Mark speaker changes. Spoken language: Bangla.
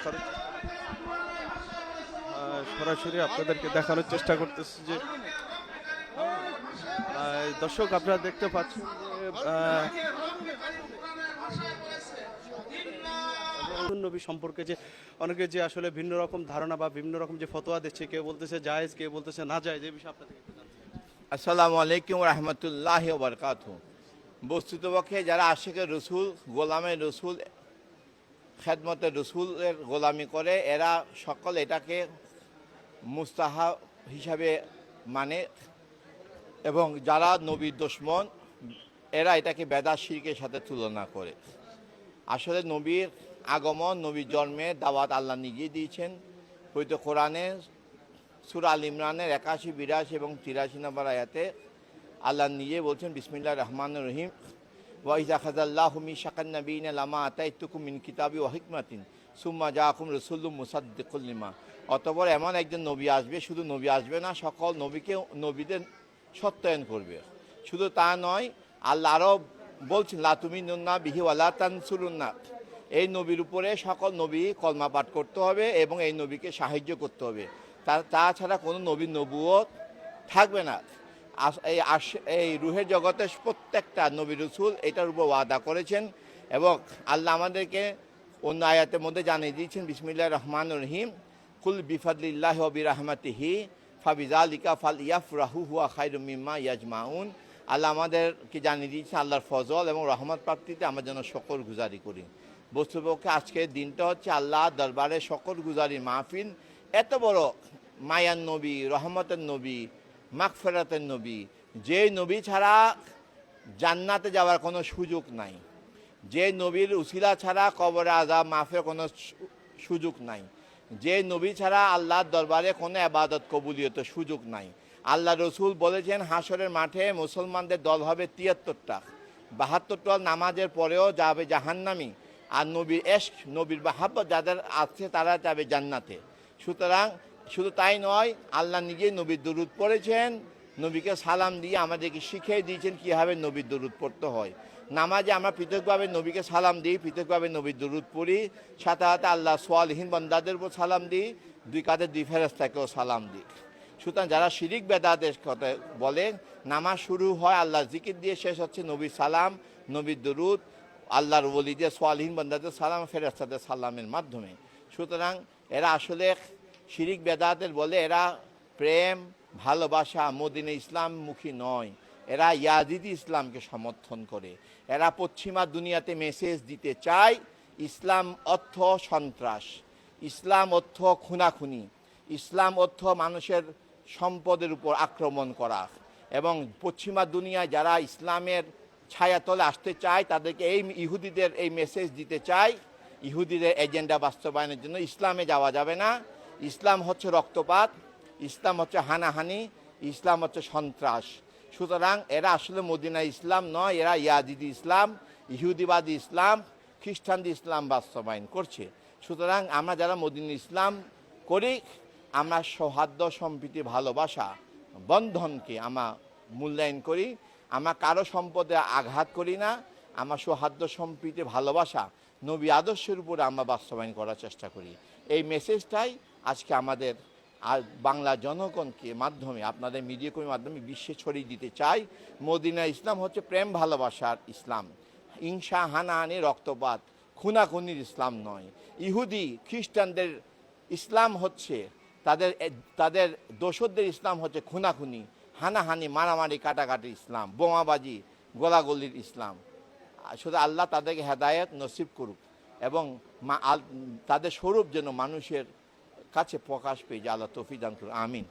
Speaker 1: দেখানোর সরাসরি আপনাদেরকে দেখানোর চেষ্টা করতেছি যে দর্শক আপনারা দেখতে পাচ্ছেন যে নবী সম্পর্কে যে অনেকে যে আসলে ভিন্ন রকম ধারণা বা ভিন্ন রকম যে ফতোয়া দিচ্ছে, কেউ বলতেছে জায়েজ, কেউ বলতেছে না জায়েজ, এই বিষয়ে আপনাদের একটু জানতে চাই।
Speaker 2: আসসালামু আলাইকুম রহমতুল্লাহি ওয়া বারাকাতুহু। বস্তুতপক্ষে যারা আশিকে রসুল, গোলামে রসুল, খেদমতে রসুলের গোলামি করে, এরা সকল এটাকে মুস্তাহাব হিসাবে মানে, এবং যারা নবীর দুশমন এরা এটাকে বেদাত শিরকের সাথে তুলনা করে। আসলে নবীর আগমন, নবীর জন্মে দাওয়াত আল্লাহ নিজেই দিয়েছেন। হয়তো কোরআনে সূরা আল ইমরানের 81, 82 এবং 83 নম্বর আয়াতে আল্লাহ নিজে বলছেন, বিসমিল্লাহির রহমানির রহিম, ওয়া ইযা খাযাল্লাহু মিসাকান নাবিয়িনা লামা আতাইতুকুম মিন কিতাবি ওয়া হিকমাতিন সুম্মা জাআকুম রাসূলুম মুসাদ্দিকুল লিমা। অতঃপর এমন একজন নবী আসবে, শুধু নবী আসবে না, সকল নবীদের সত্যায়ন করবে। শুধু তা নয়, আল্লাহ আরও বলছেন, লা তুমিনুন্না বিহি ওয়া লা তানসুরুন্না। এই নবীর উপরে সকল নবী কলমা পাঠ করতে হবে এবং এই নবীকে সাহায্য করতে হবে। তাছাড়া কোনো নবীর নবুয়ত থাকবে না। এই রুহের জগতের প্রত্যেকটা নবী রসুল এটার উপর ওয়াদা করেছেন। এবং আল্লাহ আমাদেরকে অন্য আয়াতের মধ্যে জানিয়ে দিয়েছেন, বিসমিল্লাহির রহমানির রহিম, কুল বিফাদলিল্লাহি ওয়া বিরহমাতিহি ফাবিযালিকা ফালইয়াফরাহু হুয়া খায়রুম মিম্মা ইয়াজমাউন। আল্লাহ আমাদেরকে জানিয়ে দিয়েছেন আল্লাহর ফজল এবং রহমত প্রাপ্তিতে আমরা যেন শকর গুজারি করি। বস্তুপক্ষে আজকের দিনটা হচ্ছে আল্লাহ দরবারে শকর গুজারির মাহফিল। এত বড় মায়ার নবী, রহমতের নবী, মাগফিরাতের নবী, যে নবী ছাড়া জান্নাতে যাওয়ার কোনো সুযোগ নাই, যে নবীর উসিলা ছাড়া কবরে আযাব মাফের কোনো সুযোগ নাই, যে নবী ছাড়া আল্লাহর দরবারে কোনো ইবাদত কবুলিয়তের সুযোগ নাই। আল্লাহ রসুল বলেছেন, হাসরের মাঠে মুসলমানদের দল হবে 73টা, 72টা নামাজের পরেও যাবে জাহান্নামী, আর নবীর এশক, নবীর মাহাব্বত যাদের আছে তারা যাবে জান্নাতে। সুতরাং শুধু তাই নয়, আল্লাহ নিজেই নবীর দুরূদ পড়েছেন, নবীকে সালাম দিয়ে আমাদেরকে শিখিয়ে দিয়েছেন কীভাবে নবীর দুরূদ পড়তে হয়। নামাজে আমরা পৃথকভাবে নবীকে সালাম দিই, পৃথকভাবে নবীর দুরূদ পড়ি, সাথে সাথে আল্লাহ সোয়ালিহীন বান্দাদের উপর সালাম দিই, দুই কাঁধে দুই ফেরেশতাকেও সালাম দিই। সুতরাং যারা শিরিক বেদাতের কথা বলেন, নামাজ শুরু হয় আল্লাহর জিকির দিয়ে, শেষ হচ্ছে নবীর সালাম, নবীর দুরূদ, আল্লাহর ওলিদের সোয়ালিহীন বান্দাদের সালাম, ফেরেশতাদের সালামের মাধ্যমে। সুতরাং এরা আসলে শিরিক বেদাতের বলে, এরা প্রেম ভালোবাসা মদিনা ইসলামমুখী নয়, এরা ইয়াজিদি ইসলামকে সমর্থন করে। এরা পশ্চিমা দুনিয়াতে মেসেজ দিতে চায় ইসলাম অর্থ সন্ত্রাস, ইসলাম অর্থ খুনাখুনি, ইসলাম অর্থ মানুষের সম্পদের উপর আক্রমণ করা। এবং পশ্চিমা দুনিয়ায় যারা ইসলামের ছায়াতলে আসতে চায় তাদেরকে এই ইহুদিদের এই মেসেজ দিতে চায়, ইহুদিদের এজেন্ডা বাস্তবায়নের জন্য ইসলামে যাওয়া যাবে না, ইসলাম হচ্ছে রক্তপাত, ইসলাম হচ্ছে হানাহানি, ইসলাম হচ্ছে সন্ত্রাস। সুতরাং এরা আসলে মদিনা ইসলাম নয়, এরা ইয়াজিদি ইসলাম, ইহুদিবাদী ইসলাম, খ্রিস্টানদের ইসলাম বাস্তবায়ন করছে। সুতরাং আমরা যারা মদিনা ইসলাম করি, আমরা সৌহার্দ্য, সম্প্রীতি, ভালোবাসা, বন্ধনকে আমরা মূল্যায়ন করি। আমরা কারো সম্পদে আঘাত করি না, আমরা সৌহার্দ্য, সম্প্রীতি, ভালোবাসা, নবী আদর্শের উপরে আমরা বাস্তবায়ন করার চেষ্টা করি। এই মেসেজটাই আজকে আমাদের আর বাংলা জনগণকে মাধ্যমে, আপনাদের মিডিয়াকর্মীর মাধ্যমে বিশ্বে ছড়িয়ে দিতে চাই। মদিনা ইসলাম হচ্ছে প্রেম ভালোবাসার ইসলাম, হিংসা, হানাহানি, রক্তপাত, খুনাখুনির ইসলাম নয়। ইহুদি খ্রিস্টানদের ইসলাম হচ্ছে তাদের দোসরদের ইসলাম হচ্ছে খুনাখুনি, হানাহানি, মারামারি, কাটাকাটি ইসলাম, বোমাবাজি, গোলাগুলির ইসলাম। শুধু আল্লাহ তাদেরকে হেদায়েত নসিব করুক এবং তাদের স্বরূপ যেন মানুষের কাছে প্রকাশ পেয়ে যায়। আল্লাহ তৌফিক দান করুন, আমিন।